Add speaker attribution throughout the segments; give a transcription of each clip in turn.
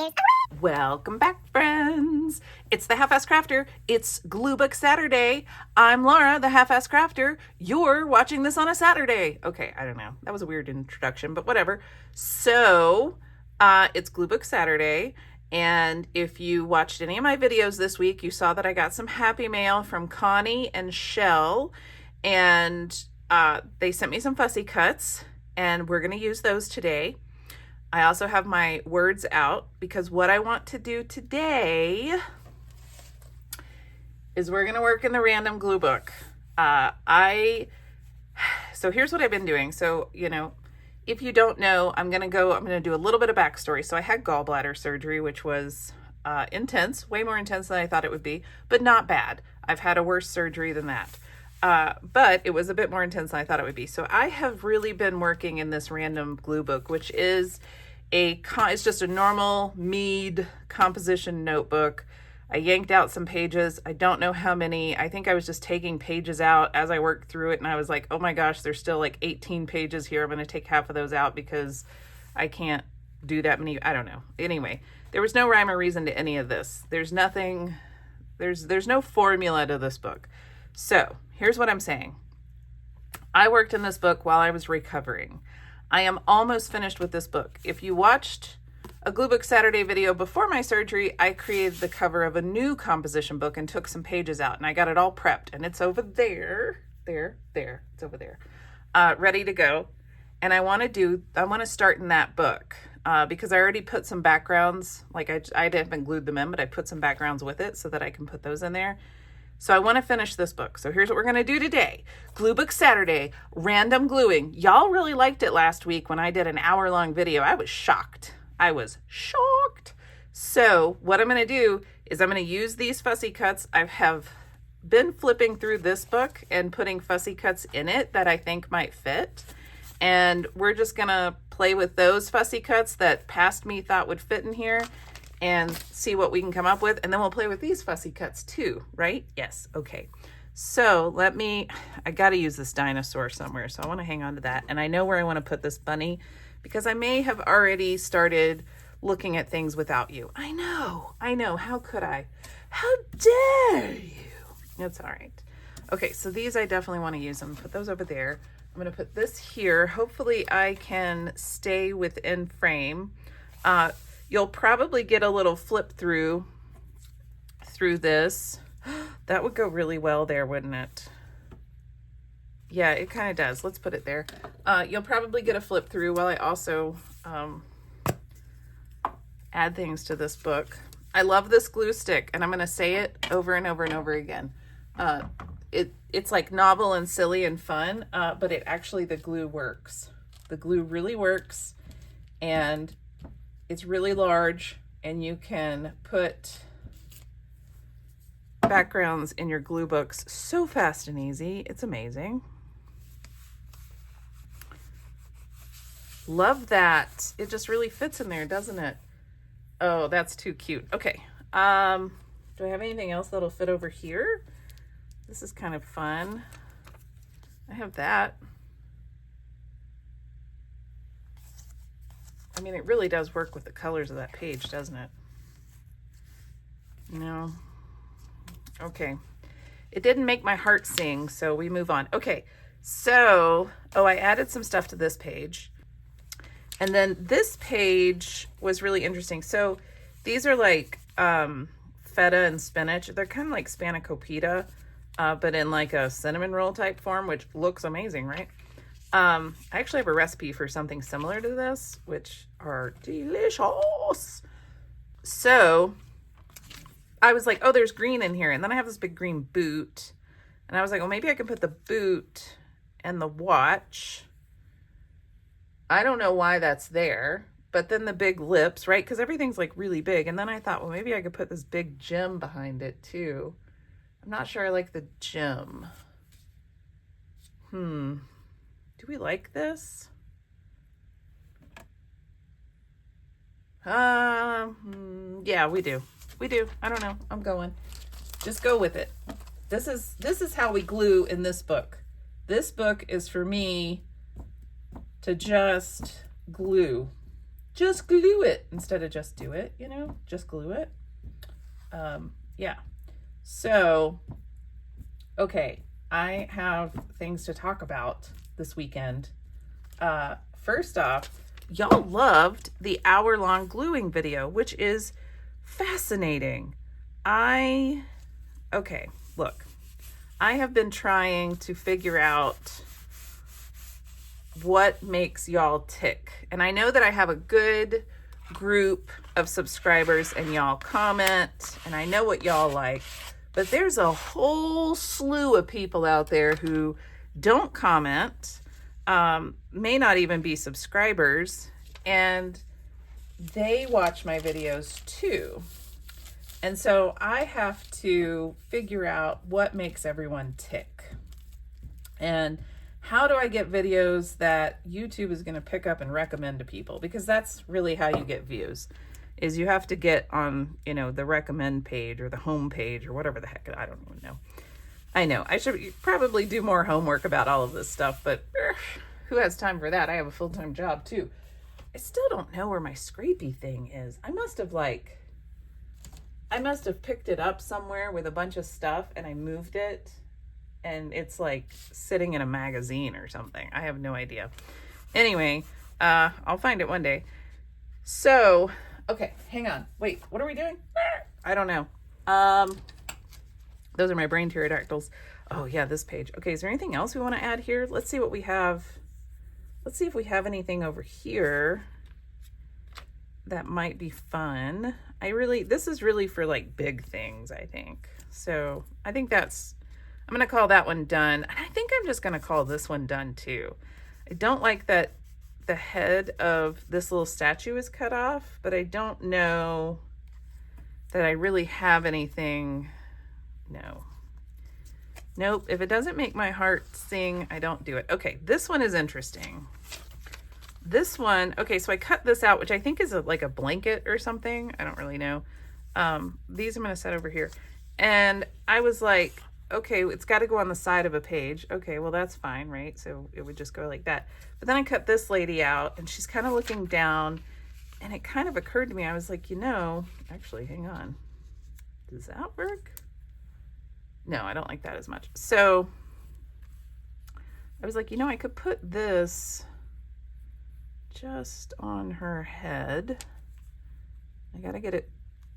Speaker 1: Cheers.
Speaker 2: Welcome back, friends. It's the Halfass Crafter. It's Glue Book Saturday. I'm Laura, the Halfass Crafter. You're watching this on a Saturday. Okay, I don't know. That was a weird introduction, but whatever. So, it's Glue Book Saturday. And if you watched any of my videos this week, you saw that I got some happy mail from Connie and Shell. And they sent me some fussy cuts, and we're going to use those today. I also have my words out because what I want to do today is we're going to work in the random glue book. So here's what I've been doing. So, if you don't know, I'm going to do a little bit of backstory. So I had gallbladder surgery, which was intense, way more intense than I thought it would be, but not bad. It's had a worse surgery than that. But it was a bit more intense than I thought it would be. So I have really been working in this random glue book, which is it's just a normal Mead composition notebook. I yanked out some pages. I don't know how many. I think I was just taking pages out as I worked through it. And I was like, oh my gosh, there's still like 18 pages here. I'm going to take half of those out because I can't do that many. I don't know. Anyway, there was no rhyme or reason to any of this. There's nothing, there's no formula to this book. So here's what I'm saying. I worked in this book while I was recovering. I am almost finished with this book. If you watched a Glue Book Saturday video before my surgery, I created the cover of a new composition book and took some pages out, and I got it all prepped, and it's over there, it's over there, ready to go. And I want to start in that book because I already put some backgrounds, like I haven't glued them in, but I put some backgrounds with it so that I can put those in there. So I want to finish this book. So here's what we're going to do today. Glue Book Saturday, random gluing. Y'all really liked it last week when I did an hour-long video. I was shocked. So what I'm going to do is I'm going to use these fussy cuts. I have been flipping through this book and putting fussy cuts in it that I think might fit. And we're just going to play with those fussy cuts that past me thought would fit in here and see what we can come up with. And then we'll play with these fussy cuts too, right? Yes. Okay. So I got to use this dinosaur somewhere. So I want to hang on to that. And I know where I want to put this bunny because I may have already started looking at things without you. I know. How could I? How dare you? It's all right. Okay. So these, I definitely want to use them. Put those over there. I'm going to put this here. Hopefully I can stay within frame. You'll probably get a little flip through this. That would go really well there, wouldn't it? Yeah, it kind of does. Let's put it there. You'll probably get a flip through while I also add things to this book. I love this glue stick, and I'm going to say it over and over and over again. It's like novel and silly and fun, but the glue works. The glue really works, and it's really large, and you can put backgrounds in your glue books so fast and easy. It's amazing. Love that. It just really fits in there, doesn't it? Oh, that's too cute. Okay. Do I have anything else that'll fit over here? This is kind of fun. I have that. I mean, it really does work with the colors of that page, doesn't it? No. Okay. It didn't make my heart sing, so we move on. Okay. So, I added some stuff to this page. And then this page was really interesting. So these are like feta and spinach. They're kind of like spanakopita, but in like a cinnamon roll type form, which looks amazing, right? I actually have a recipe for something similar to this, which are delicious. So I was like, oh, there's green in here. And then I have this big green boot. And I was like, well, maybe I could put the boot and the watch. I don't know why that's there. But then the big lips, right? Because everything's like really big. And then I thought, well, maybe I could put this big gem behind it too. I'm not sure I like the gem. Do we like this? Yeah, we do. I don't know. I'm going. Just go with it. This is how we glue in this book. This book is for me to just glue. just glue it instead of just do it, just glue it. Yeah. So, okay, I have things to talk about this weekend. First off, y'all loved the hour-long gluing video, which is fascinating. Okay, look, I have been trying to figure out what makes y'all tick. And I know that I have a good group of subscribers and y'all comment, and I know what y'all like, but there's a whole slew of people out there who don't comment, may not even be subscribers, and they watch my videos too. And so I have to figure out what makes everyone tick. And how do I get videos that YouTube is going to pick up and recommend to people? Because that's really how you get views, is you have to get on, the recommend page or the home page or whatever the heck. I don't even know. I know I should probably do more homework about all of this stuff, but who has time for that? I have a full-time job too. I still don't know where my scrapey thing is. I must have picked it up somewhere with a bunch of stuff and I moved it. And it's like sitting in a magazine or something. I have no idea. Anyway, I'll find it one day. So, okay, hang on. Wait, what are we doing? I don't know. Those are my brain pterodactyls. Oh yeah, this page. Okay, is there anything else we want to add here? Let's see what we have. Let's see if we have anything over here that might be fun. This is really for like big things, I think. So I think I'm going to call that one done. And I think I'm just going to call this one done too. I don't like that the head of this little statue is cut off, but I don't know that I really have anything. No. Nope. If it doesn't make my heart sing, I don't do it. Okay. This one is interesting. This one. Okay. So I cut this out, which I think is like a blanket or something. I don't really know. These I'm going to set over here. And I was like, okay, it's got to go on the side of a page. Okay, well, that's fine, right? So it would just go like that. But then I cut this lady out, and she's kind of looking down, and it kind of occurred to me, I was like, actually, hang on. Does that work? No, I don't like that as much. So I was like, I could put this just on her head. I got to get it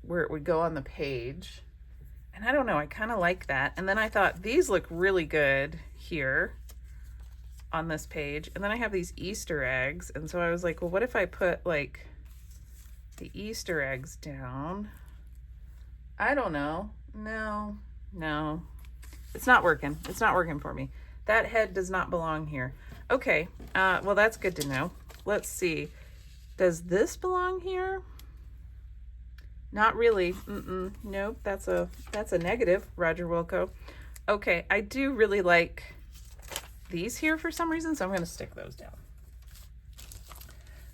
Speaker 2: where it would go on the page. And I don't know, I kind of like that. And then I thought these look really good here on this page. And then I have these Easter eggs. And so I was like, well, what if I put like the Easter eggs down? I don't know. No. It's not working. It's not working for me. That head does not belong here. Okay, well, that's good to know. Let's see. Does this belong here? Not really. Nope, that's a negative, Roger Wilco. Okay, I do really like these here for some reason, so I'm going to stick those down.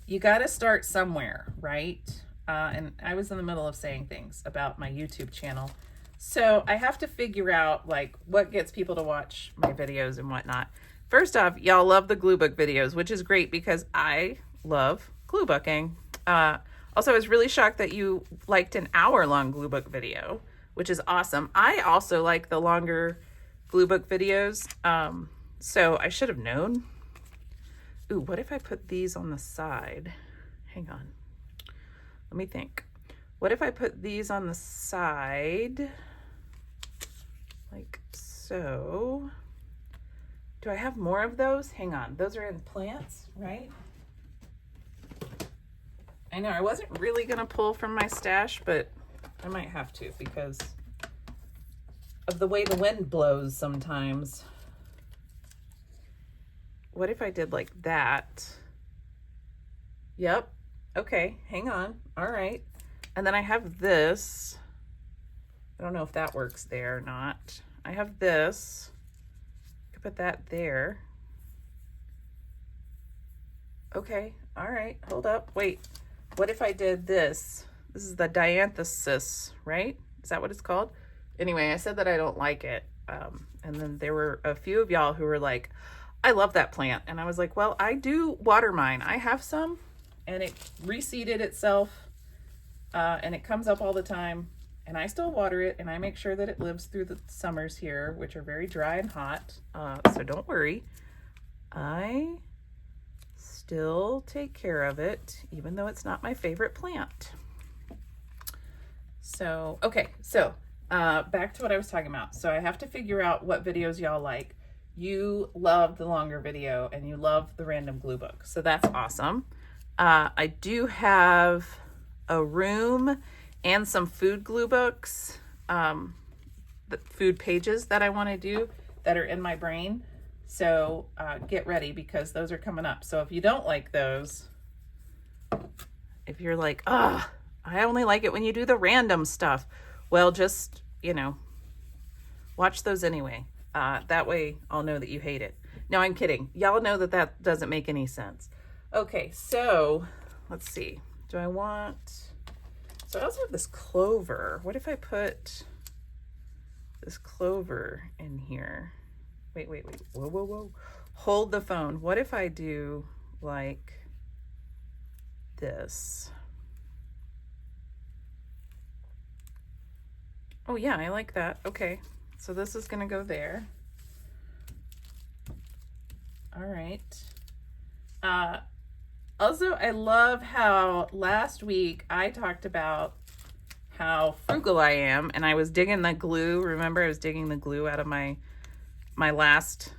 Speaker 2: You got to start somewhere, right? And I was in the middle of saying things about my YouTube channel. So I have to figure out like what gets people to watch my videos and whatnot. First off, y'all love the glue book videos, which is great because I love glue booking. Also, I was really shocked that you liked an hour-long glue book video, which is awesome. I also like the longer glue book videos, so I should have known. Ooh, what if I put these on the side? Hang on. Let me think. What if I put these on the side? Like so. Do I have more of those? Hang on. Those are in plants, right? I know I wasn't really going to pull from my stash, but I might have to because of the way the wind blows sometimes. What if I did like that? Yep. Okay, hang on. All right. And then I have this. I don't know if that works there or not. I have this. I could put that there. Okay. All right. Hold up. Wait. What if I did this? This is the dianthesis, right? Is that what it's called? Anyway, I said that I don't like it. And then there were a few of y'all who were like, I love that plant. And I was like, well, I do water mine. I have some and it reseeded itself, and it comes up all the time, and I still water it, and I make sure that it lives through the summers here, which are very dry and hot. So don't worry. I still take care of it, even though it's not my favorite plant. So, okay, so back to what I was talking about. So I have to figure out what videos y'all like. You love the longer video and you love the random glue book. So that's awesome. I do have a room and some food glue books, the food pages that I want to do that are in my brain. So get ready because those are coming up. So if you don't like those, if you're like, I only like it when you do the random stuff, well, just, watch those anyway. That way I'll know that you hate it. No, I'm kidding. Y'all know that that doesn't make any sense. Okay, so let's see. So I also have this clover. What if I put this clover in here? Wait. Whoa. Hold the phone. What if I do like this? Oh yeah, I like that. Okay, so this is gonna go there. All right. Also, I love how last week I talked about how frugal I am, and I was digging the glue. Remember, I was digging the glue out of my last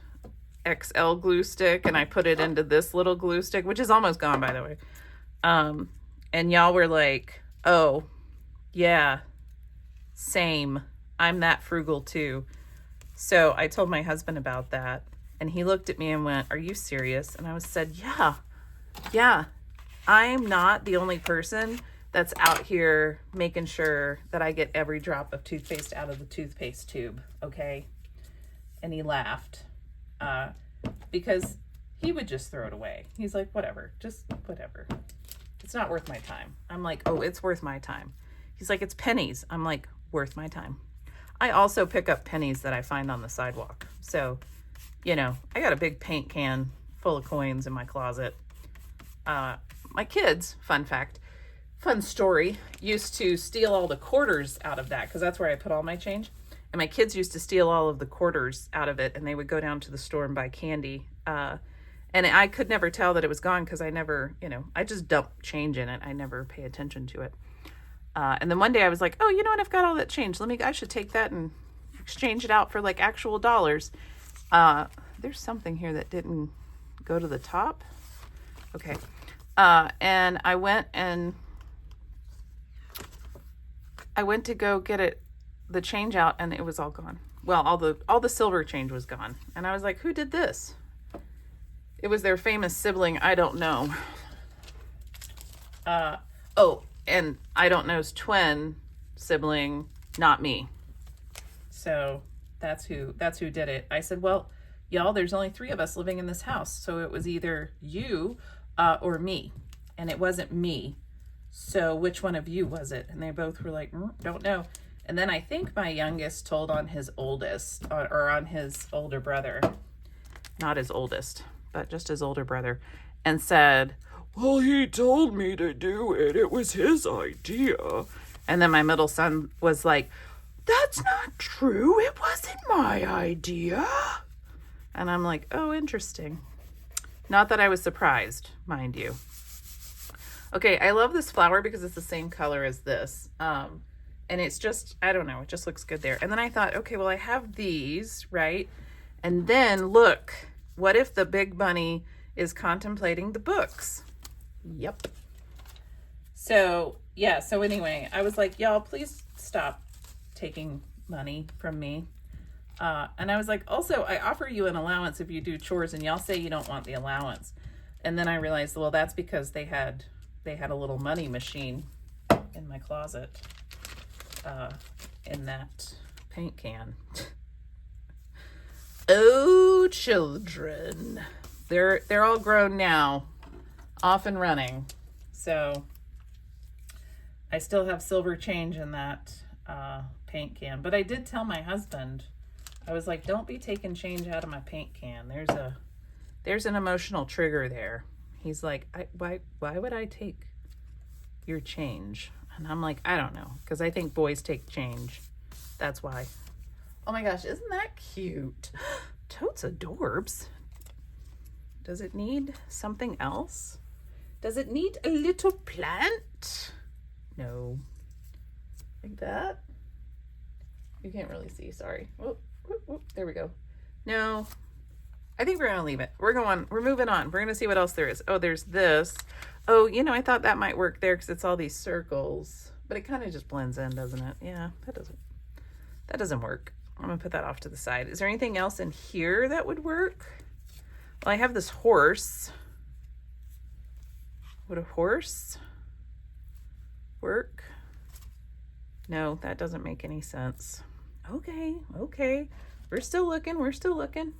Speaker 2: XL glue stick, and I put it into this little glue stick, which is almost gone, by the way. And y'all were like, oh, yeah, same. I'm that frugal too. So I told my husband about that, and he looked at me and went, are you serious? And I said, yeah, I'm not the only person that's out here making sure that I get every drop of toothpaste out of the toothpaste tube, okay? And he laughed because he would just throw it away. He's like, whatever, just whatever. It's not worth my time. I'm like, oh, it's worth my time. He's like, it's pennies. I'm like, worth my time. I also pick up pennies that I find on the sidewalk. So, I got a big paint can full of coins in my closet. My kids, fun story, used to steal all the quarters out of that because that's where I put all my change. And my kids used to steal all of the quarters out of it, and they would go down to the store and buy candy. And I could never tell that it was gone because I never, I just dump change in it. I never pay attention to it. And then one day I was like, oh, you know what? I've got all that change. I should take that and exchange it out for like actual dollars. There's something here that didn't go to the top. Okay. And I went to go get the change out, and it was all gone. Well, all the silver change was gone. And I was like, who did this? It was their famous sibling, I don't know. And I don't know's twin sibling, not me. So that's who did it. I said, well, y'all, there's only 3 of us living in this house. So it was either you or me. And it wasn't me. So which one of you was it? And they both were like, don't know. And then I think my youngest told on his oldest, or on his older brother. Not his oldest, but just his older brother. And said, well, he told me to do it. It was his idea. And then my middle son was like, that's not true. It wasn't my idea. And I'm like, oh, interesting. Not that I was surprised, mind you. Okay, I love this flower because it's the same color as this. And it's just, I don't know, it just looks good there. And then I thought, okay, well, I have these, right? And then look, what if the big bunny is contemplating the books? Yep. So, yeah, so anyway, I was like, y'all, please stop taking money from me. And I was like, also, I offer you an allowance if you do chores, and y'all say you don't want the allowance. And then I realized, well, that's because they had a little money machine in my closet, in that paint can. Oh, children. They're all grown now, off and running. So I still have silver change in that paint can. But I did tell my husband, I was like, don't be taking change out of my paint can. There's an emotional trigger there. He's like, why would I take your change? And I'm like, I don't know, because I think boys take change. That's why. Oh my gosh, isn't that cute? Totes adorbs. Does it need something else? Does it need a little plant? No. Like that? You can't really see, sorry. Oh, there we go. No. I think we're gonna leave it. We're moving on. We're gonna see what else there is. Oh, there's this. Oh, you know, I thought that might work there because it's all these circles, but it kind of just blends in, doesn't it? Yeah, that doesn't work. I'm gonna put that off to the side. Is there anything else in here that would work? Well, I have this horse. Would a horse work? No, that doesn't make any sense. Okay. We're still looking.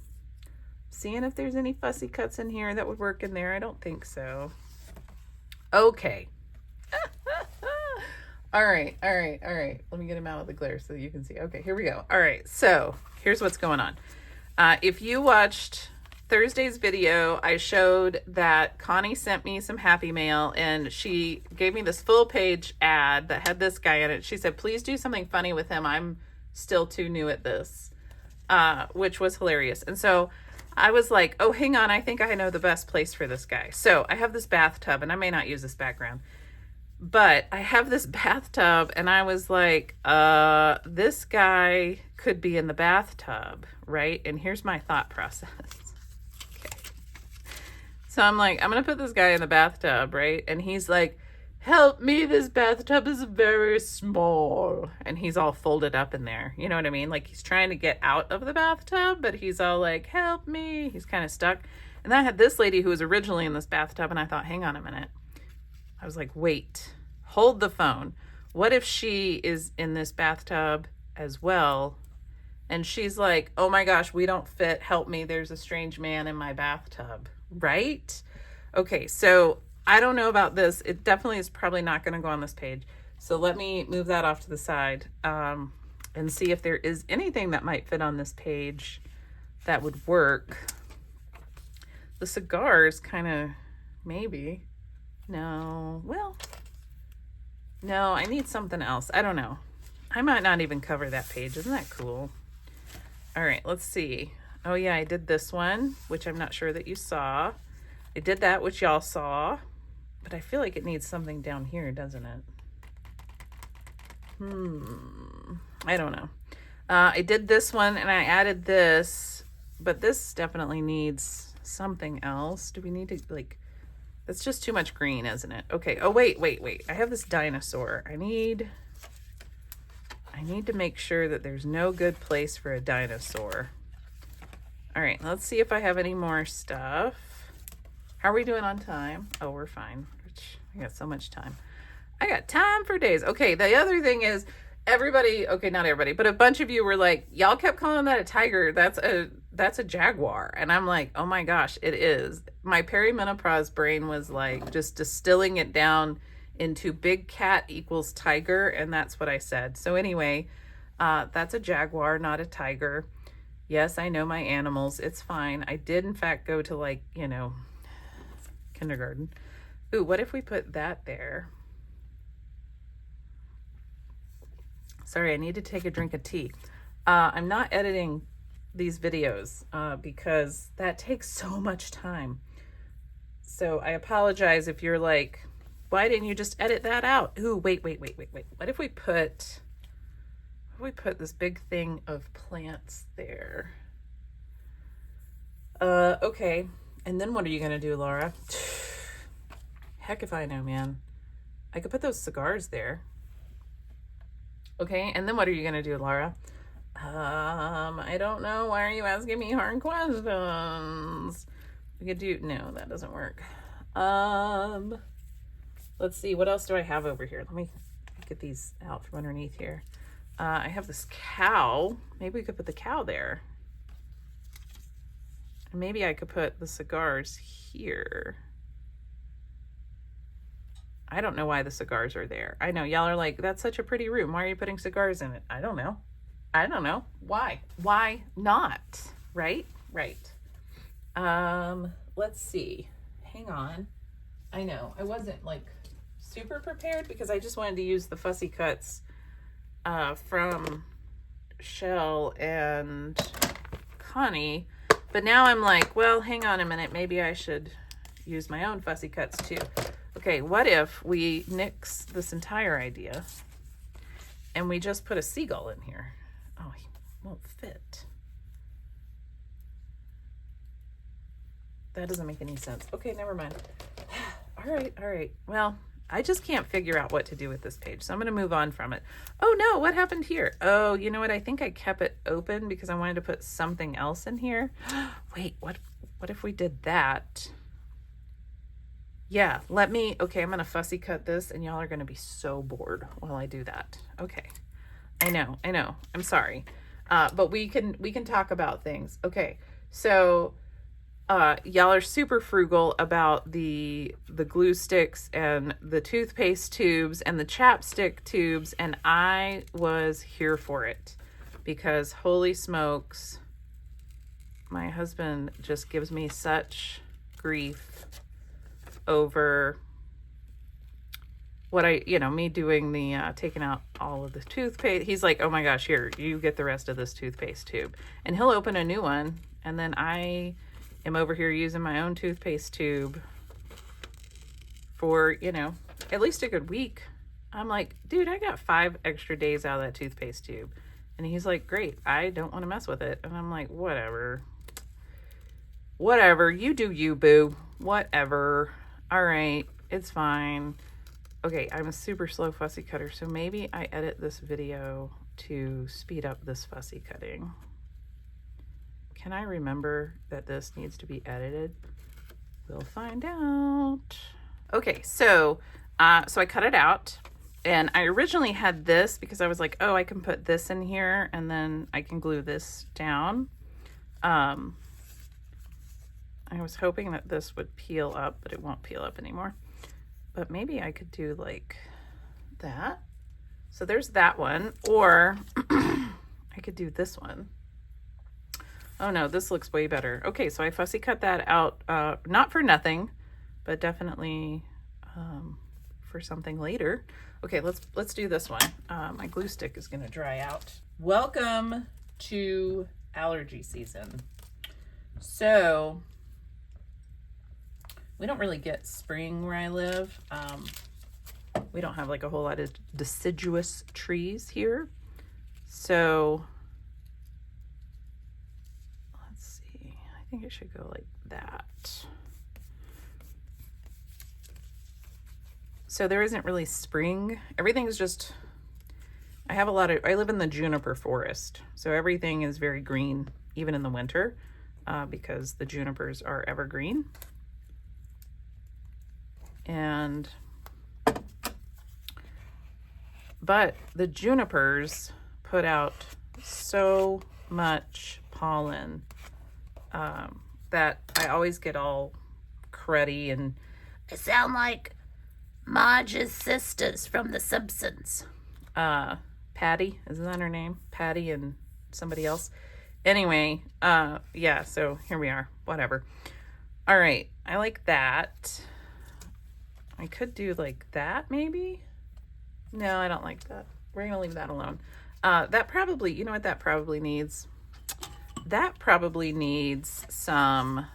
Speaker 2: Seeing if there's any fussy cuts in here that would work in there. I don't think so. Okay. All right. Let me get him out of the glare so that you can see. Okay, here we go. All right, so here's what's going on. If you watched Thursday's video, I showed that Connie sent me some Happy Mail, and she gave me this full page ad that had this guy in it. She said, please do something funny with him. I'm still too new at this, which was hilarious. And so I was like, oh, hang on. I think I know the best place for this guy. So I have this bathtub, and I may not use this background, but I have this bathtub, and I was like, this guy could be in the bathtub, right? And here's my thought process. Okay. So I'm like, I'm going to put this guy in the bathtub, right? And he's like, help me, this bathtub is very small. And he's all folded up in there. You know what I mean? Like he's trying to get out of the bathtub, but he's all like, help me. He's kind of stuck. And then I had this lady who was originally in this bathtub, and I thought, hang on a minute. I was like, wait, hold the phone. What if she is in this bathtub as well? And she's like, oh my gosh, we don't fit. Help me. There's a strange man in my bathtub, right? Okay, so I don't know about this. It definitely is probably not going to go on this page. So let me move that off to the side and see if there is anything that might fit on this page that would work. The cigars kind of, maybe. No, well, no, I need something else. I don't know. I might not even cover that page. Isn't that cool? All right, let's see. Oh yeah, I did this one, which I'm not sure that you saw. I did that, which y'all saw, but I feel like it needs something down here, doesn't it? I don't know. I did this one and I added this, but this definitely needs something else. Do we need to, like, that's just too much green, isn't it? Okay. Oh, wait. I have this dinosaur. I need to make sure that there's no good place for a dinosaur. All right, let's see if I have any more stuff. How are we doing on time? Oh, we're fine. I got so much time. I got time for days. Okay, the other thing is everybody, okay, not everybody, but a bunch of you were like, y'all kept calling that a tiger. That's a jaguar. And I'm like, oh my gosh, it is. My perimenopause brain was like just distilling it down into big cat equals tiger, and that's what I said. So anyway, that's a jaguar, not a tiger. Yes, I know my animals. It's fine. I did in fact go to, like, you know, kindergarten. Ooh, what if we put that there? Sorry, I need to take a drink of tea. I'm not editing these videos because that takes so much time. So I apologize if you're like, why didn't you just edit that out? Ooh, wait. What if we put this big thing of plants there? Okay. And then what are you going to do, Laura? Heck if I know, man. I could put those cigars there. Okay, and then what are you going to do, Laura? I don't know. Why are you asking me hard questions? We could do, no, that doesn't work. Let's see, what else do I have over here? Let me get these out from underneath here. I have this cow. Maybe we could put the cow there. And maybe I could put the cigars here. I don't know why the cigars are there. I know y'all are like, that's such a pretty room. Why are you putting cigars in it? I don't know. Why? Why not? Right? Let's see. hang on. I know, I wasn't like super prepared because I just wanted to use the Fussy cuts from Shell and Connie. But now I'm like, well, hang on a minute. Maybe I should use my own Fussy cuts too. Okay, what if we nix this entire idea and we just put a seagull in here? Oh, he won't fit. That doesn't make any sense. Okay, never mind. All right. Well, I just can't figure out what to do with this page, so I'm going to move on from it. Oh no, what happened here? Oh, you know what? I think I kept it open because I wanted to put something else in here. Wait, what if we did that? Yeah, okay, I'm going to Fussy cut this and y'all are going to be so bored while I do that. Okay. I know. I'm sorry. But we can talk about things. Okay. So, y'all are super frugal about the glue sticks and the toothpaste tubes and the chapstick tubes, and I was here for it because holy smokes, my husband just gives me such grief over what me doing the taking out all of the toothpaste. He's like, oh my gosh, here, you get the rest of this toothpaste tube, and he'll open a new one, and then I am over here using my own toothpaste tube for, at least a good week. I'm like, dude, I got 5 extra days out of that toothpaste tube. And he's like, great, I don't want to mess with it. And I'm like, whatever, you do you, boo. Whatever. All right, it's fine. Okay, I'm a super slow fussy cutter, so maybe I edit this video to speed up this fussy cutting. Can I remember that this needs to be edited? We'll find out. Okay, so I cut it out, and I originally had this because I was like, oh, I can put this in here and then I can glue this down. I was hoping that this would peel up, but it won't peel up anymore. But maybe I could do like that. So there's that one, or I could do this one. Oh no, this looks way better. Okay, so I fussy cut that out, not for nothing, but definitely for something later. Okay, let's do this one. My glue stick is gonna dry out. Welcome to allergy season. So we don't really get spring where I live. We don't have like a whole lot of deciduous trees here. So let's see, I think it should go like that. So there isn't really spring. Everything's just, I live in the juniper forest. So everything is very green, even in the winter, because the junipers are evergreen. But the junipers put out so much pollen that I always get all cruddy, and I sound like Marge's sisters from The Simpsons. Patty, isn't that her name? Patty and somebody else. Anyway, yeah, so here we are, whatever. All right, I like that. I could do like that, maybe. No, I don't like that. We're gonna leave that alone. That probably, you know what that probably needs? That probably needs some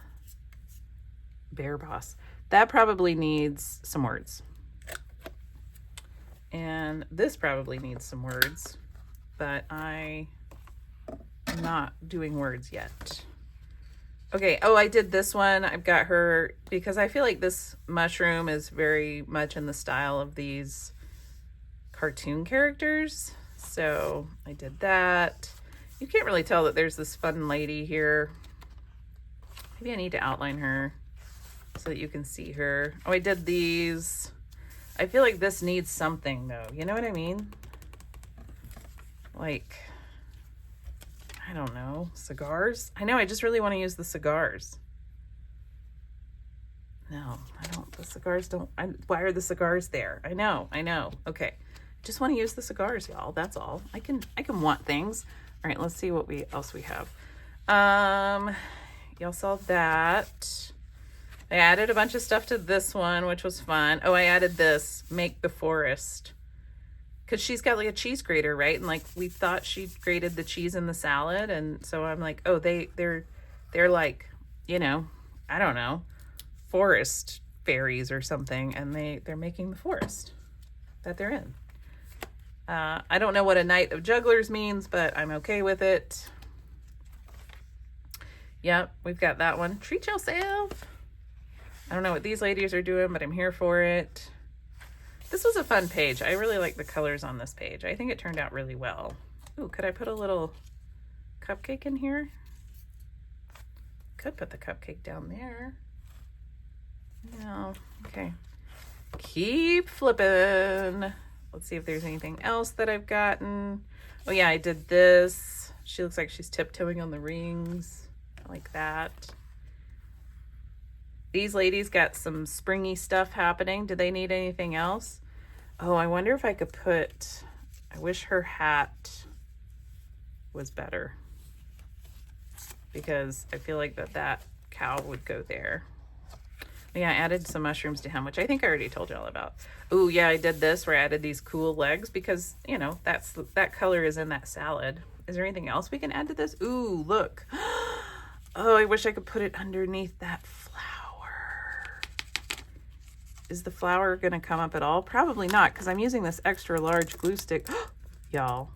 Speaker 2: Bear Boss. That probably needs some words. And this probably needs some words, but I am not doing words yet. Okay, oh, I did this one. I've got her, because I feel like this mushroom is very much in the style of these cartoon characters. So I did that. You can't really tell that there's this fun lady here. Maybe I need to outline her so that you can see her. Oh, I did these. I feel like this needs something though. You know what I mean? Like, I don't know, cigars? I know, I just really want to use the cigars. No, I don't, the cigars don't, why are the cigars there? I know, okay. Just want to use the cigars, y'all, that's all. I can want things. All right, let's see what else we have. Y'all saw that. I added a bunch of stuff to this one, which was fun. Oh, I added this, make the forest. Because she's got like a cheese grater, right? And like we thought she grated the cheese in the salad. And so I'm like, oh, they're like, you know, I don't know, forest fairies or something. And they're making the forest that they're in. I don't know what a Knight of Jugglers means, but I'm okay with it. Yep, we've got that one. Treat yourself. I don't know what these ladies are doing, but I'm here for it. This was a fun page. I really like the colors on this page. I think it turned out really well. Ooh, could I put a little cupcake in here? Could put the cupcake down there. No, okay. Keep flipping. Let's see if there's anything else that I've gotten. Oh yeah, I did this. She looks like she's tiptoeing on the rings. I like that. These ladies got some springy stuff happening. Do they need anything else? Oh, I wonder if I could put, I wish her hat was better, because I feel like that cow would go there. Yeah, I added some mushrooms to him, which I think I already told you all about. Oh yeah, I did this where I added these cool legs because, you know, that color is in that salad. Is there anything else we can add to this? Ooh, look. Oh, I wish I could put it underneath that flower. Is the flower gonna come up at all? Probably not, because I'm using this extra large glue stick, y'all,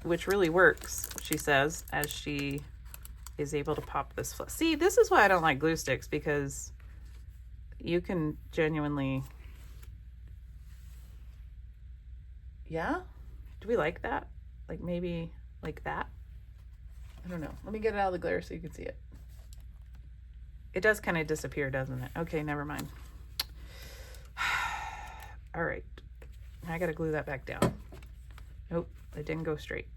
Speaker 2: which really works, she says, as she is able to pop this. See, this is why I don't like glue sticks, because you can genuinely, yeah? Do we like that? Like maybe like that? I don't know. Let me get it out of the glare so you can see it. It does kind of disappear, doesn't it? Okay, never mind. All right, I gotta glue that back down. Nope, it didn't go straight.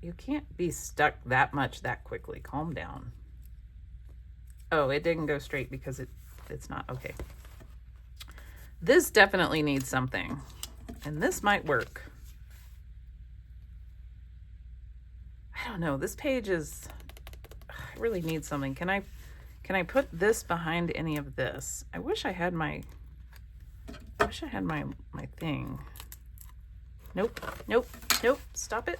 Speaker 2: You can't be stuck that much that quickly. Calm down. Oh, it didn't go straight because it's not okay. This definitely needs something, and this might work. I don't know. This page is, I really need something. Can I put this behind any of this? I wish I had my thing. Nope, nope, nope, stop it.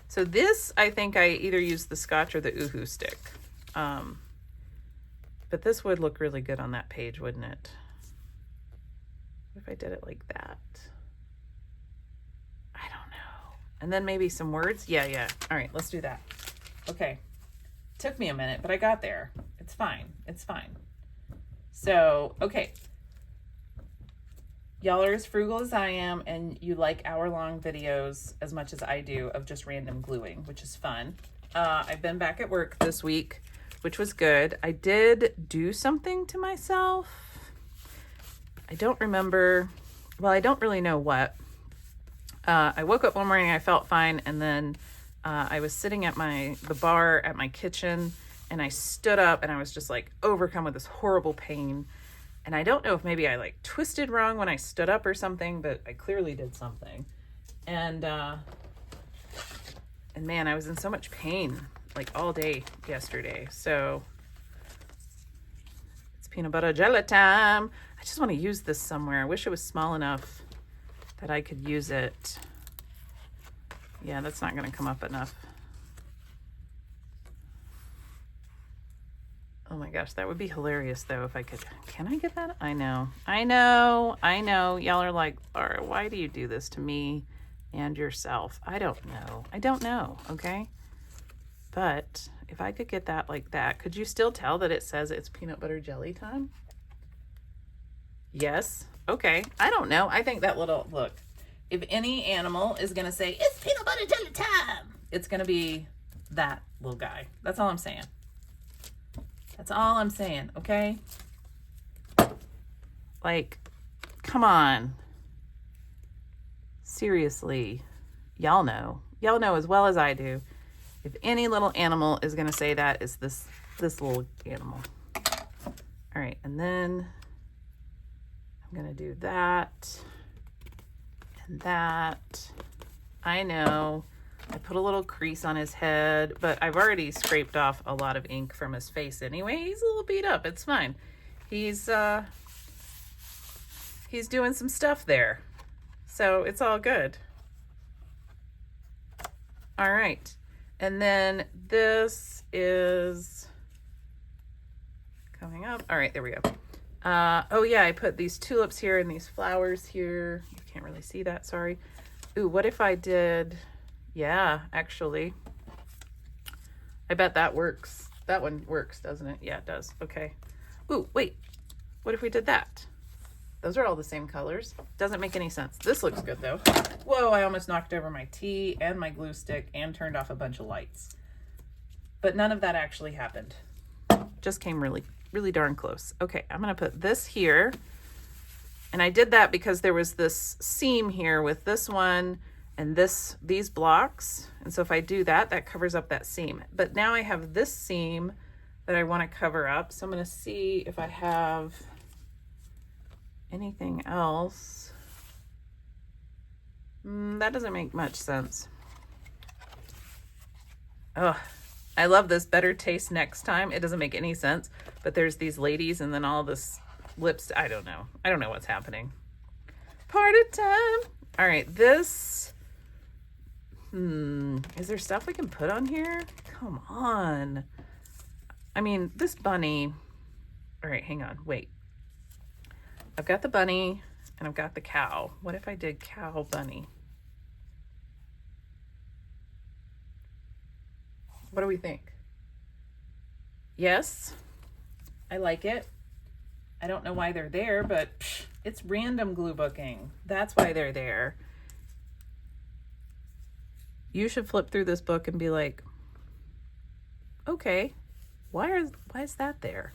Speaker 2: So this, I think I either use the Scotch or the Oohoo stick. But this would look really good on that page, wouldn't it? What if I did it like that? I don't know. And then maybe some words? Yeah. All right, let's do that. Okay. Took me a minute, but I got there. It's fine. It's fine. So, okay. Y'all are as frugal as I am, and you like hour-long videos as much as I do of just random gluing, which is fun. I've been back at work this week, which was good. I did do something to myself. I don't remember. Well, I don't really know what. I woke up one morning, I felt fine, and then I was sitting at the bar at my kitchen, and I stood up, and I was just like overcome with this horrible pain. And I don't know if maybe I like twisted wrong when I stood up or something, but I clearly did something. And man, I was in so much pain like all day yesterday. So it's peanut butter jelly time. I just want to use this somewhere. I wish it was small enough that I could use it. Yeah, that's not going to come up enough. Oh my gosh, that would be hilarious though if I could. Can I get that? I know. Y'all are like, Laura, why do you do this to me and yourself? I don't know, okay? But if I could get that like that, could you still tell that it says it's peanut butter jelly time? Yes. Okay. I don't know. I think that little, look, if any animal is going to say, it's peanut butter jelly time, it's going to be that little guy. That's all I'm saying. That's all I'm saying, okay? Like, come on. Seriously. Y'all know. Y'all know as well as I do. If any little animal is going to say that, it's this little animal. All right, and then I'm going to do that and that. I know. I put a little crease on his head, but I've already scraped off a lot of ink from his face anyway. He's a little beat up. It's fine. He's doing some stuff there. So it's all good. All right. And then this is coming up. All right, there we go. Oh yeah, I put these tulips here and these flowers here. You can't really see that, sorry. Ooh, what if I did, yeah, actually. I bet that works. That one works, doesn't it? Yeah, it does. Okay. Ooh, wait. What if we did that? Those are all the same colors. Doesn't make any sense. This looks good though. Whoa, I almost knocked over my tea and my glue stick and turned off a bunch of lights. But none of that actually happened. Just came really darn close. Okay, I'm gonna put this here. And I did that because there was this seam here with this one and these blocks. And so if I do that, that covers up that seam. But now I have this seam that I want to cover up. So I'm gonna see if I have anything else. That doesn't make much sense. Oh, I love this. Better taste next time. It doesn't make any sense, but there's these ladies and then all this lips. I don't know. I don't know what's happening. Party time. All right, this. Is there stuff we can put on here? Come on. I mean, this bunny. All right, hang on. Wait. I've got the bunny and I've got the cow. What if I did cow bunny? What do we think? Yes, I like it. I don't know why they're there, but it's random glue booking. That's why they're there. You should flip through this book and be like, okay, why is that there?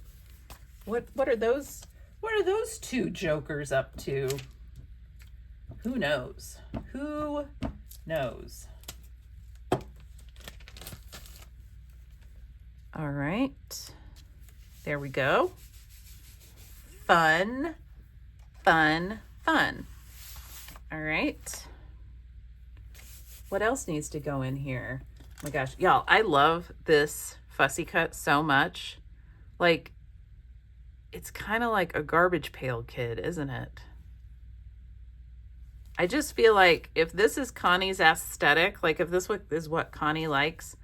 Speaker 2: What are those two jokers up to? Who knows? Who knows? All right. There we go. Fun, fun, fun. All right. What else needs to go in here? Oh my gosh, y'all, I love this fussy cut so much. Like, it's kind of like a garbage pail kid, isn't it? I just feel like if this is Connie's aesthetic, like if this is what Connie likes,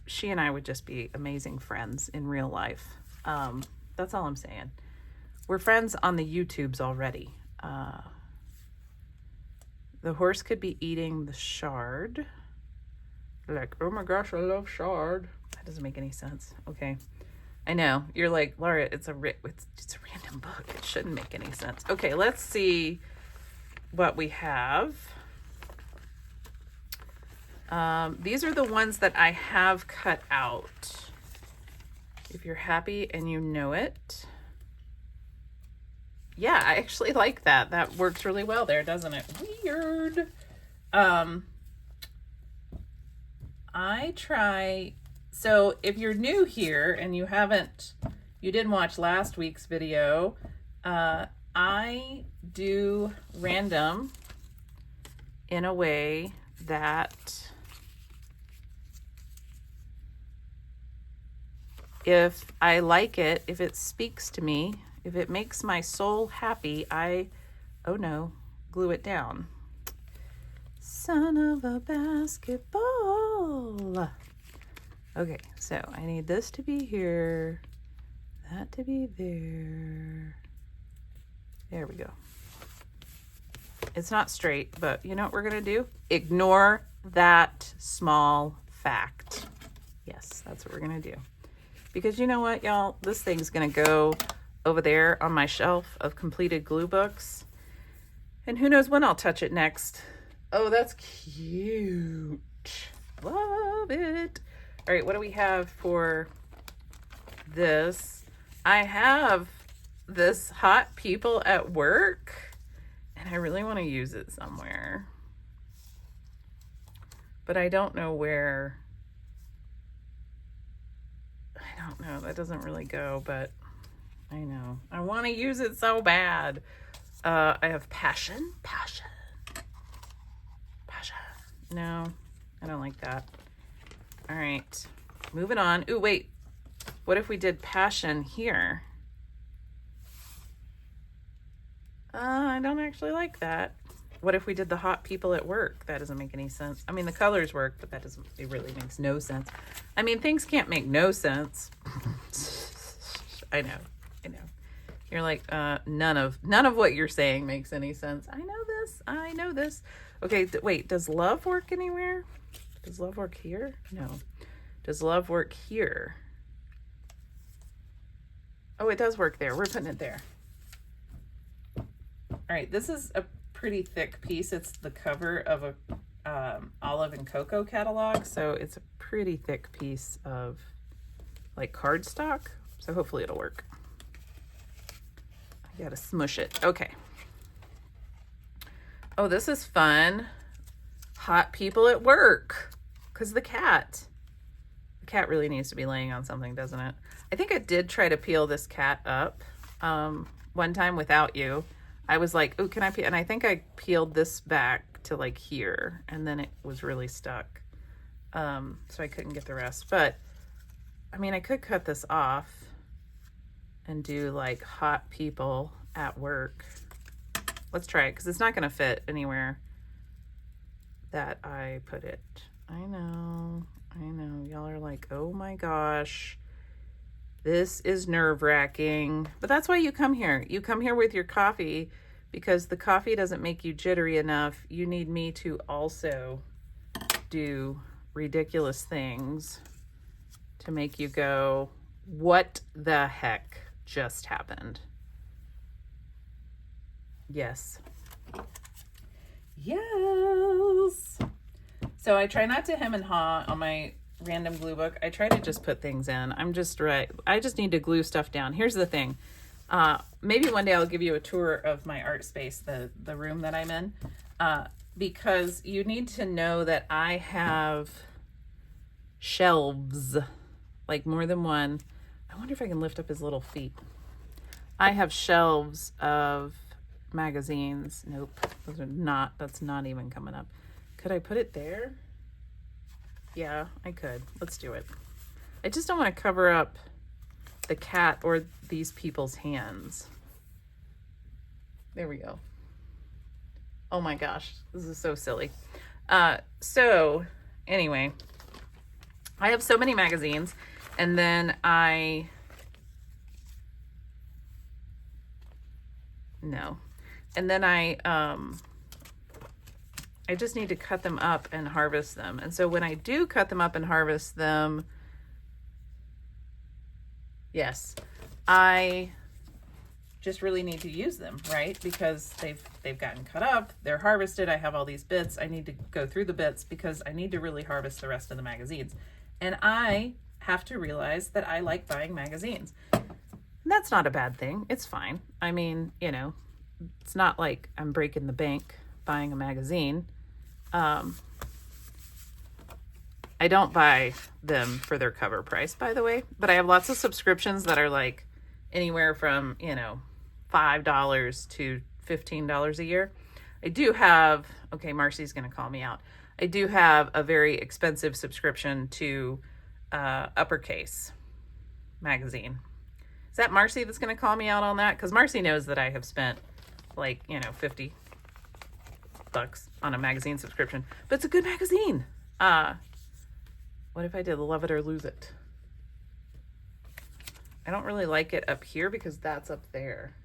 Speaker 2: she and I would just be amazing friends in real life. That's all I'm saying. We're friends on the YouTubes already. The horse could be eating the shard. Like, oh my gosh, I love shard. That doesn't make any sense. Okay. I know. You're like, Laura, it's a random book. It shouldn't make any sense. Okay, let's see what we have. These are the ones that I have cut out. If you're happy and you know it. Yeah, I actually like that. That works really well there, doesn't it? Weird. So if you're new here and you didn't watch last week's video, I do random in a way that if I like it, if it speaks to me, if it makes my soul happy, oh no, glue it down. Son of a basketball. Okay, so I need this to be here, that to be there. There we go. It's not straight, but you know what we're gonna do? Ignore that small fact. Yes, that's what we're gonna do. Because you know what, y'all? This thing's gonna go over there on my shelf of completed glue books. And who knows when I'll touch it next. Oh, that's cute. Love it. All right, what do we have for this? I have this Hot People at Work, and I really want to use it somewhere. But I don't know where. I don't know. That doesn't really go, but I know. I want to use it so bad. I have passion. No, I don't like that. All right, moving on. Ooh, wait. What if we did passion here? I don't actually like that. What if we did the hot people at work? That doesn't make any sense. I mean, the colors work, but it really makes no sense. I mean, things can't make no sense. I know. You're like, none of what you're saying makes any sense. I know this. Okay, wait, does love work anywhere? Does love work here? No. Does love work here? Oh, it does work there. We're putting it there. All right, this is a pretty thick piece. It's the cover of a Olive and Cocoa catalog, so it's a pretty thick piece of like cardstock. So hopefully it'll work. I gotta smush it. Okay. Oh, this is fun. Hot people at work. Because the cat really needs to be laying on something, doesn't it? I think I did try to peel this cat up one time without you. I was like, oh, can I peel? And I think I peeled this back to like here, and then it was really stuck. So I couldn't get the rest. But, I mean, I could cut this off and do like hot people at work. Let's try it, because it's not going to fit anywhere that I put it. I know. Y'all are like, oh my gosh. This is nerve-wracking. But that's why you come here. You come here with your coffee, because the coffee doesn't make you jittery enough. You need me to also do ridiculous things to make you go, what the heck just happened? Yes. Yes. So I try not to hem and haw on my random glue book. I try to just put things in. I just need to glue stuff down. Here's the thing. Maybe one day I'll give you a tour of my art space, the room that I'm in, because you need to know that I have shelves, like more than one. I wonder if I can lift up his little feet. I have shelves of magazines. Nope, that's not even coming up. Could I put it there? Yeah, I could. Let's do it. I just don't want to cover up the cat or these people's hands. There we go. Oh my gosh, this is so silly. So anyway, I have so many magazines, and then I just need to cut them up and harvest them. And so when I do cut them up and harvest them, yes, I just really need to use them, right? Because they've gotten cut up, they're harvested, I have all these bits. I need to go through the bits because I need to really harvest the rest of the magazines. And I have to realize that I like buying magazines. And that's not a bad thing. It's fine. I mean, it's not like I'm breaking the bank buying a magazine. I don't buy them for their cover price, by the way, but I have lots of subscriptions that are like anywhere from, $5 to $15 a year. I do have, okay, Marcy's going to call me out. I do have a very expensive subscription to Uppercase magazine. Is that Marcy that's going to call me out on that? Because Marcy knows that I have spent like, $50 on a magazine subscription, but it's a good magazine. What if I did Love It or Lose It? I don't really like it up here because that's up there,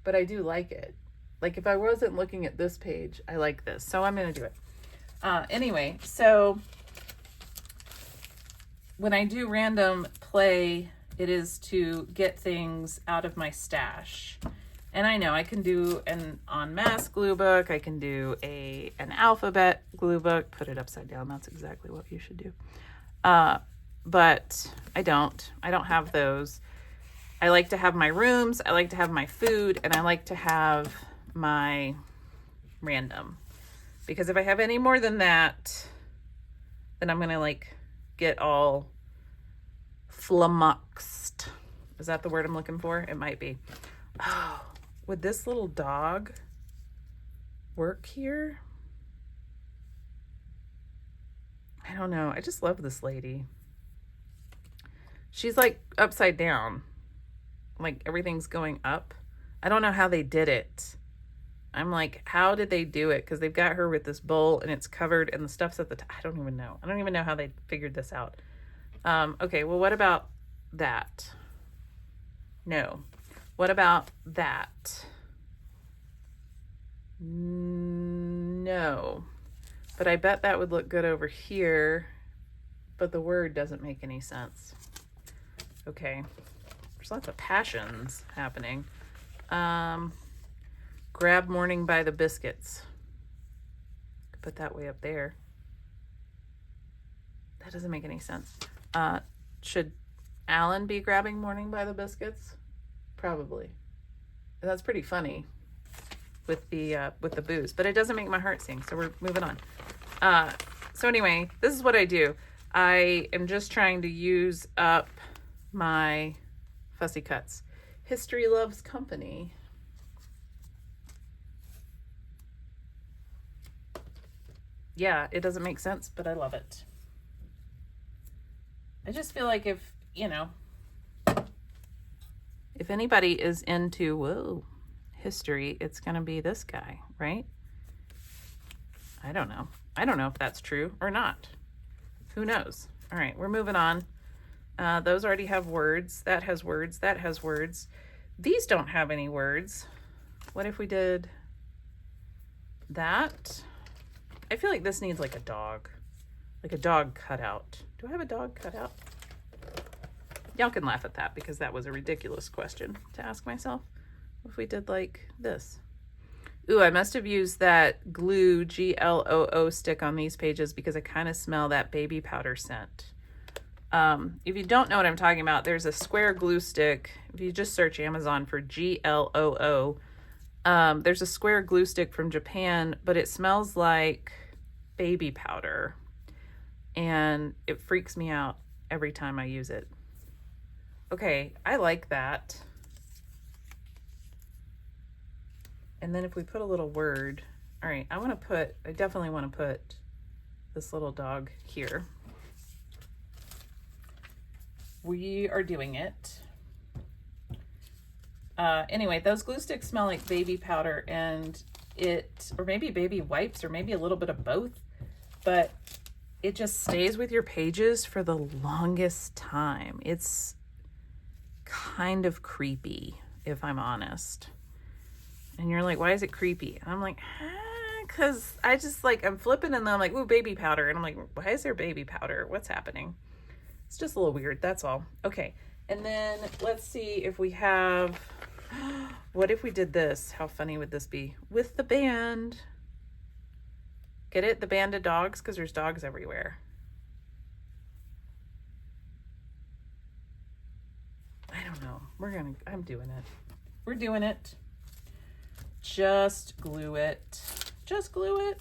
Speaker 2: but I do like it. Like if I wasn't looking at this page, I like this, so I'm going to do it. Anyway, so when I do random play, it is to get things out of my stash. And I know I can do an en masse glue book. I can do an alphabet glue book. Put it upside down. That's exactly what you should do. But I don't have those. I like to have my rooms. I like to have my food. And I like to have my random. Because if I have any more than that, then I'm going to get all flummoxed. Is that the word I'm looking for? It might be. Oh. Would this little dog work here? I don't know. I just love this lady. She's like upside down. Like everything's going up. I don't know how they did it. I'm like, how did they do it? Because they've got her with this bowl and it's covered and the stuff's at the top. I don't even know. I don't even know how they figured this out. Okay, well, what about that? No. What about that? No. But I bet that would look good over here. But the word doesn't make any sense. Okay. There's lots of passions happening. Grab morning by the biscuits. Put that way up there. That doesn't make any sense. Should Alan be grabbing morning by the biscuits? Probably. That's pretty funny with the booze, but it doesn't make my heart sing. So we're moving on. So anyway, this is what I do. I am just trying to use up my fussy cuts. History loves company. Yeah, it doesn't make sense, but I love it. I just feel like if anybody is into, history, it's going to be this guy, right? I don't know. I don't know if that's true or not. Who knows? All right, we're moving on. Those already have words. That has words. That has words. These don't have any words. What if we did that? I feel like this needs like a dog cutout. Do I have a dog cutout? Y'all can laugh at that because that was a ridiculous question to ask myself. What if we did like this? Ooh, I must have used that glue GLOO stick on these pages because I kind of smell that baby powder scent. If you don't know what I'm talking about, there's a square glue stick. If you just search Amazon for GLOO, there's a square glue stick from Japan, but it smells like baby powder. And it freaks me out every time I use it. Okay, I like that. And then if we put a little word, all right, I definitely want to put this little dog here. We are doing it. Anyway, those glue sticks smell like baby powder or maybe baby wipes, or maybe a little bit of both, but it just stays with your pages for the longest time. It's kind of creepy, if I'm honest. And you're like, why is it creepy? And I'm like, because I just I'm flipping and then I'm like, ooh, baby powder. And I'm like, why is there baby powder? What's happening? It's just a little weird. That's all. Okay. And then let's see if we have, what if we did this? How funny would this be? With the band. Get it? The band of dogs, because there's dogs everywhere. I don't know. I'm doing it. We're doing it. Just glue it. Just glue it.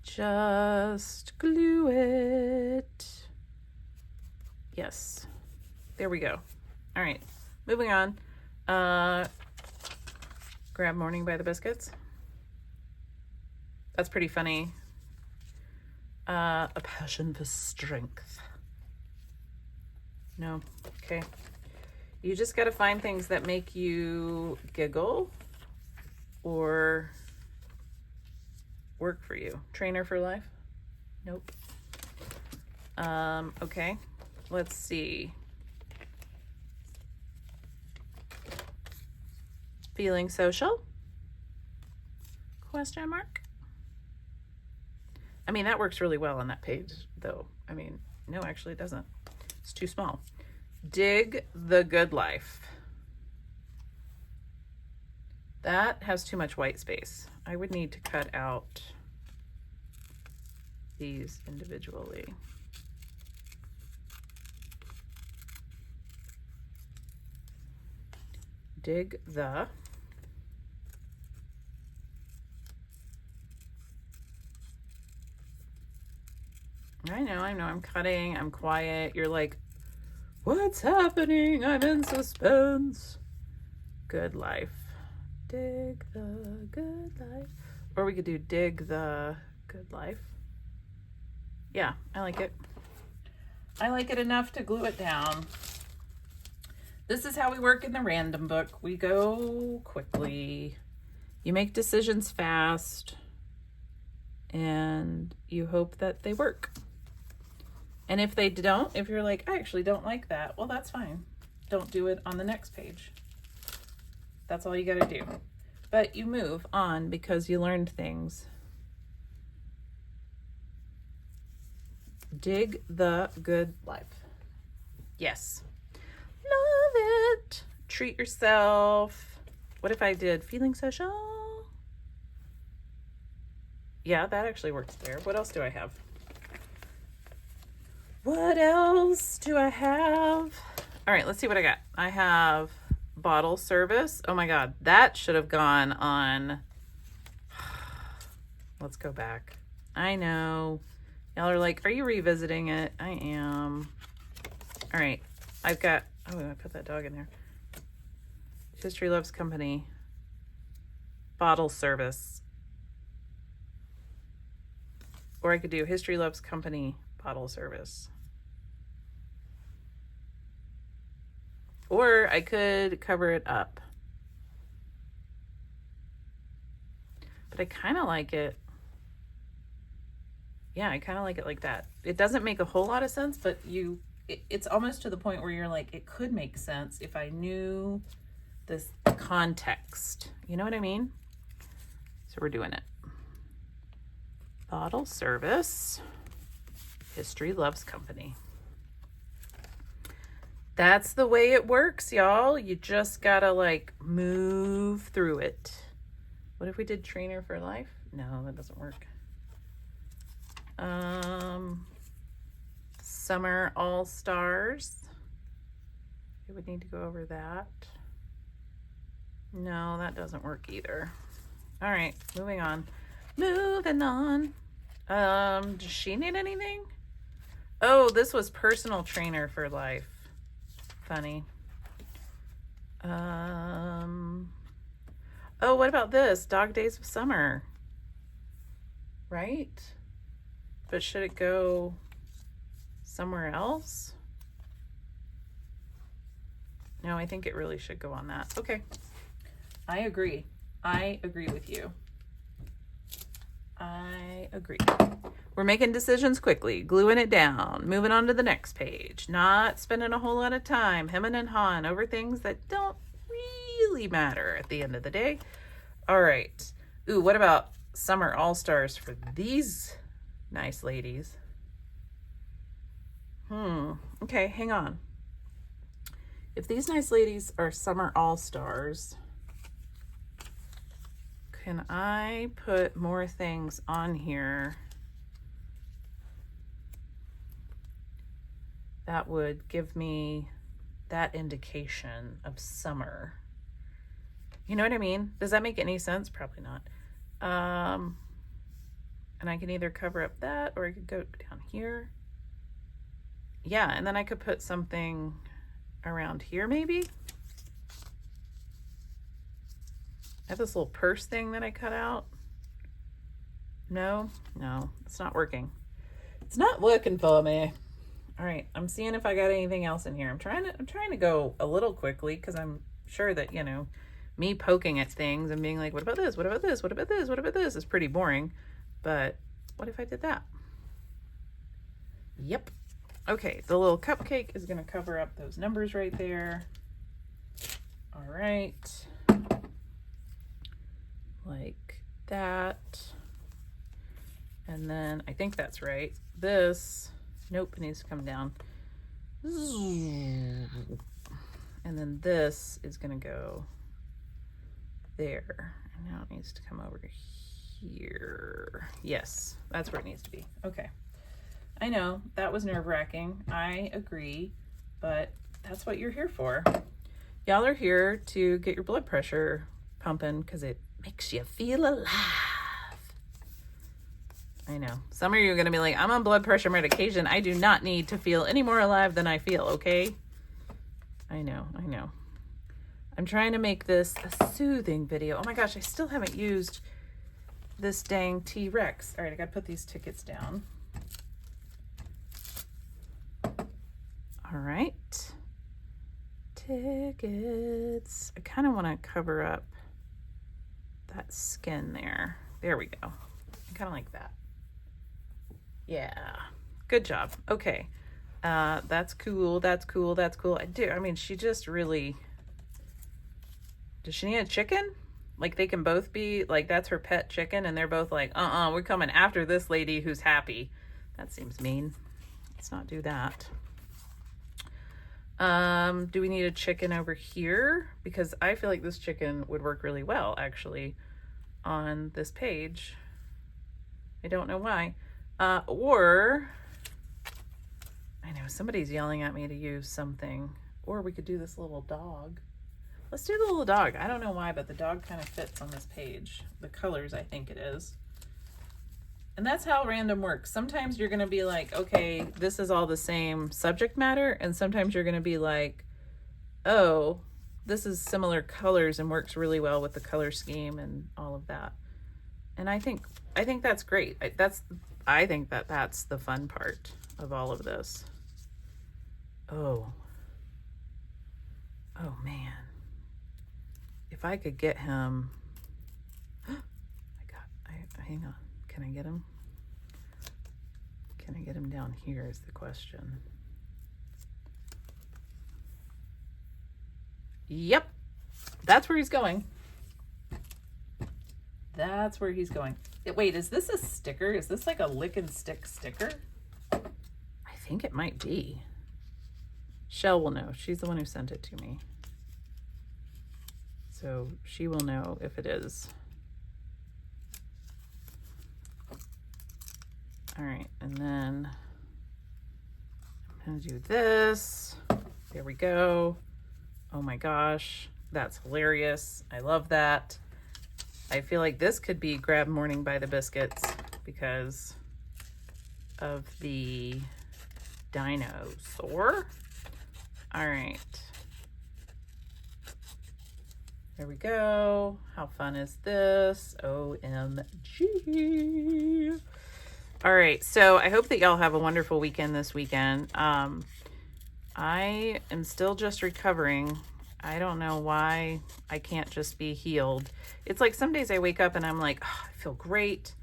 Speaker 2: Just glue it. Yes. There we go. All right. Moving on. Grab morning by the biscuits. That's pretty funny. A passion for strength. No. Okay. You just got to find things that make you giggle or work for you. Trainer for life? Nope. Okay. Let's see. Feeling social? Question mark? I mean, that works really well on that page, though. I mean, no, actually it doesn't. It's too small. Dig the good life. That has too much white space. I would need to cut out these individually. Dig the. I know, I'm cutting, I'm quiet. You're like, what's happening? I'm in suspense. Good life. Dig the good life. Or we could do dig the good life. Yeah, I like it. I like it enough to glue it down. This is how we work in the random book. We go quickly. You make decisions fast. And you hope that they work. And if they don't, if you're like, I actually don't like that, well, that's fine. Don't do it on the next page. That's all you got to do. But you move on because you learned things. Dig the good life. Yes. Love it. Treat yourself. What if I did feeling social? Yeah, that actually works there. What else do I have? What else do I have? All right, let's see what I got. I have bottle service. Oh my God, that should have gone on. Let's go back. I know. Y'all are like, are you revisiting it? I am. All right, I've got, oh, I put that dog in there. History Loves Company. Bottle service. Or I could do History Loves Company bottle service. Or I could cover it up. But I kind of like it. Yeah, I kind of like it like that. It doesn't make a whole lot of sense, but it's almost to the point where you're like, it could make sense if I knew this context. You know what I mean? So we're doing it. Bottle service. History Loves Company. That's the way it works, y'all. You just gotta like move through it. What if we did trainer for life? No, that doesn't work. Summer All Stars. We would need to go over that. No, that doesn't work either. All right, moving on. Moving on. Does she need anything? Oh, this was personal trainer for life. Funny. Oh, what about this? Dog Days of Summer. Right? But should it go somewhere else? No, I think it really should go on that. Okay. I agree. I agree with you. I agree. We're making decisions quickly, gluing it down, moving on to the next page, not spending a whole lot of time hemming and hawing over things that don't really matter at the end of the day. All right. Ooh, what about Summer All-Stars for these nice ladies? Okay, hang on. If these nice ladies are Summer All-Stars, can I put more things on here that would give me that indication of summer? You know what I mean? Does that make any sense? Probably not. And I can either cover up that or I could go down here. Yeah, and then I could put something around here maybe. I have this little purse thing that I cut out. No, it's not working. It's not working for me. All right, I'm seeing if I got anything else in here. I'm trying to go a little quickly because I'm sure that, you know, me poking at things and being like, what about this? What about this? What about this? What about this? Is pretty boring. But what if I did that? Yep. Okay, the little cupcake is going to cover up those numbers right there. All right. Like that. And then I think that's right. This, nope, it needs to come down. And then this is going to go there. And now it needs to come over here. Yes, that's where it needs to be. Okay. I know that was nerve-wracking. I agree, but that's what you're here for. Y'all are here to get your blood pressure pumping because it makes you feel alive. I know. Some of you are going to be like, I'm on blood pressure medication. I do not need to feel any more alive than I feel, okay? I know. I'm trying to make this a soothing video. Oh my gosh, I still haven't used this dang T-Rex. All right, I got to put these tickets down. All right. Tickets. I kind of want to cover up that skin there. There we go. I kind of like that. Yeah. Good job. Okay. That's cool. That's cool. That's cool. I mean, she just really... Does she need a chicken? Like, they can both be, like, that's her pet chicken, and they're both like, we're coming after this lady who's happy. That seems mean. Let's not do that. Do we need a chicken over here? Because I feel like this chicken would work really well, actually, on this page. I don't know why. Or, I know, somebody's yelling at me to use something. Or we could do this little dog. Let's do the little dog. I don't know why, but the dog kind of fits on this page. The colors, I think it is. And that's how random works. Sometimes you're going to be like, okay, this is all the same subject matter. And sometimes you're going to be like, oh, this is similar colors and works really well with the color scheme and all of that. And I think that's great. I think that's the fun part of all of this. Oh man. If I could get him, hang on. Can I get him? Can I get him down here is the question. Yep. That's where he's going. That's where he's going. Wait, is this a sticker? Is this like a lick and stick sticker? I think it might be. Shell will know. She's the one who sent it to me. So she will know if it is. All right, and then I'm gonna do this. There we go. Oh my gosh, that's hilarious. I love that. I feel like this could be Grab Morning by the Biscuits because of the dinosaur. All right. There we go. How fun is this? OMG. All right, so I hope that y'all have a wonderful weekend this weekend. I am still just recovering. I don't know why I can't just be healed. It's like some days I wake up and I'm like, oh, I feel great.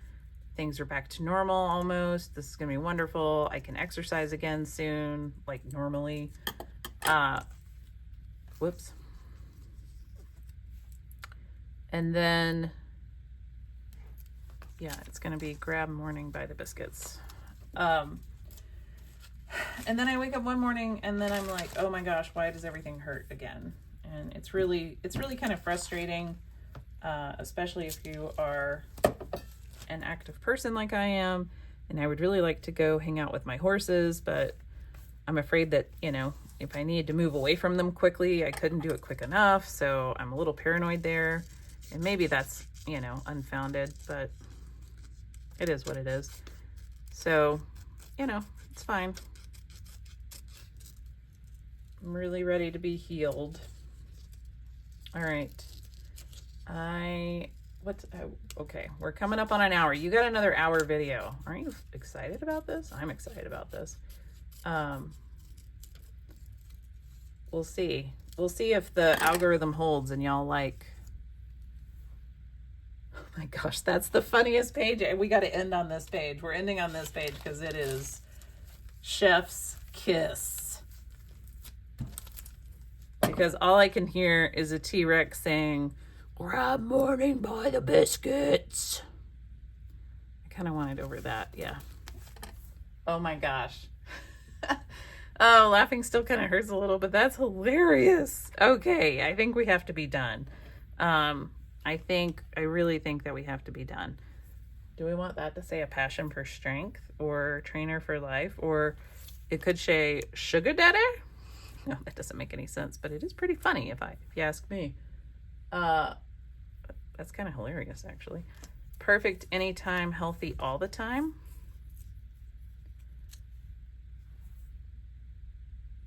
Speaker 2: Things are back to normal almost. This is gonna be wonderful. I can exercise again soon, like normally. Whoops. And then, yeah, it's gonna be Grab Morning by the Biscuits. And then I wake up one morning and then I'm like, oh my gosh, why does everything hurt again? And it's really kind of frustrating, especially if you are an active person like I am. And I would really like to go hang out with my horses, but I'm afraid that, you know, if I need to move away from them quickly, I couldn't do it quick enough. So I'm a little paranoid there. And maybe that's, you know, unfounded, but it is what it is. So, you know, it's fine. I'm really ready to be healed. All right. Okay, we're coming up on an hour. You got another hour video. Aren't you excited about this? I'm excited about this. We'll see. We'll see if the algorithm holds and y'all like. Oh my gosh, that's the funniest page. We got to end on this page. We're ending on this page because it is Chef's Kiss. Because all I can hear is a T-Rex saying, Grab Morning by the Biscuits. I kind of wanted over that, yeah. Oh my gosh. Oh, laughing still kind of hurts a little, but that's hilarious. Okay, I think we have to be done. I really think that we have to be done. Do we want that to say a passion for strength or trainer for life? Or it could say sugar daddy? No, that doesn't make any sense, but it is pretty funny if you ask me. That's kind of hilarious, actually. Perfect anytime, healthy all the time.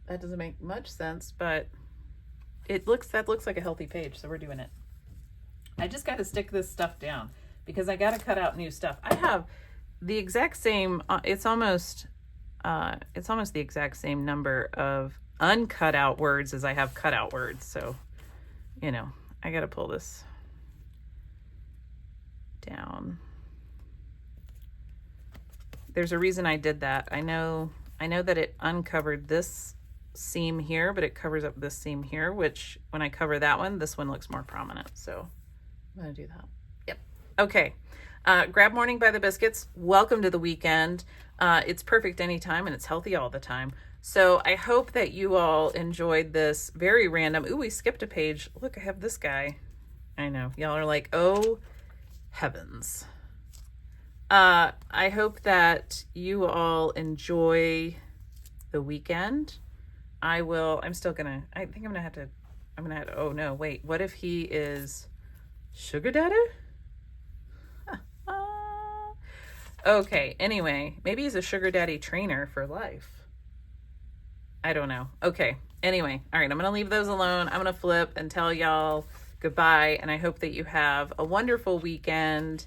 Speaker 2: That doesn't make much sense, but that looks like a healthy page, so we're doing it. I just got to stick this stuff down because I got to cut out new stuff. I have the exact same, it's almost it's almost the exact same number of uncut out words as I have cut out words. So, you know, I got to pull this down. There's a reason I did that. I know that it uncovered this seam here, but it covers up this seam here, which when I cover that one, this one looks more prominent. So I'm going to do that. Yep. Okay. Grab Morning by the Biscuits. Welcome to the weekend. It's perfect anytime and it's healthy all the time. So I hope that you all enjoyed this very random. Ooh, we skipped a page. Look, I have this guy. I know. Y'all are like, oh, heavens. I hope that you all enjoy the weekend. I'm gonna have to, oh no, wait, what if he is sugar daddy? Okay, anyway, maybe he's a sugar daddy trainer for life. I don't know. Okay, anyway, all right, I'm gonna leave those alone. I'm gonna flip and tell y'all goodbye, and I hope that you have a wonderful weekend.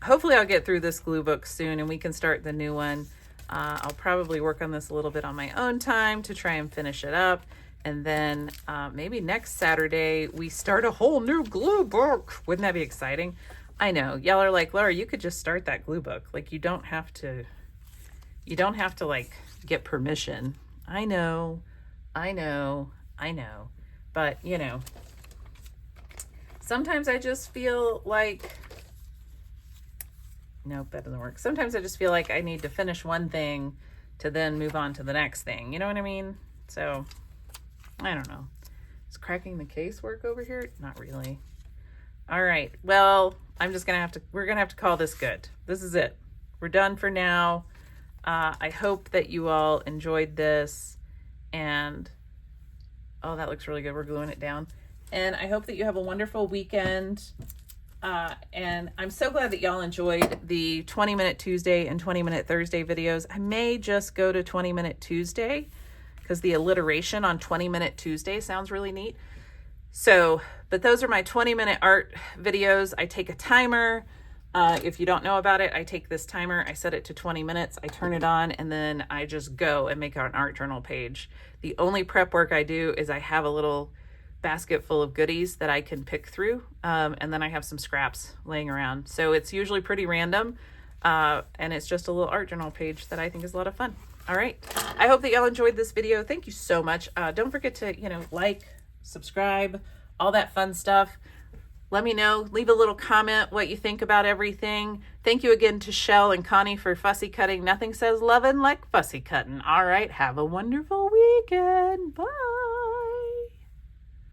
Speaker 2: Hopefully I'll get through this glue book soon and we can start the new one. I'll probably work on this a little bit on my own time to try and finish it up. And then maybe next Saturday we start a whole new glue book. Wouldn't that be exciting? I know. Y'all are like, Laura, you could just start that glue book. Like you don't have to like get permission. I know. But you know, sometimes I just feel like, nope, that doesn't work. Sometimes I just feel like I need to finish one thing to then move on to the next thing. You know what I mean? So, I don't know. Is cracking the case work over here? Not really. All right. Well, we're going to have to call this good. This is it. We're done for now. I hope that you all enjoyed this. And, oh, that looks really good. We're gluing it down. And I hope that you have a wonderful weekend. And I'm so glad that y'all enjoyed the 20-minute Tuesday and 20-minute Thursday videos. I may just go to 20-minute Tuesday because the alliteration on 20-minute Tuesday sounds really neat. So, but those are my 20-minute art videos. I take a timer. If you don't know about it, I take this timer, I set it to 20 minutes, I turn it on, and then I just go and make an art journal page. The only prep work I do is I have a little basket full of goodies that I can pick through, and then I have some scraps laying around. So it's usually pretty random, and it's just a little art journal page that I think is a lot of fun. All right, I hope that y'all enjoyed this video. Thank you so much. Don't forget to like, subscribe, all that fun stuff. Let me know, leave a little comment what you think about everything. Thank you again to Shell and Connie for fussy cutting. Nothing says lovin' like fussy cutting. All right, have a wonderful weekend. Bye.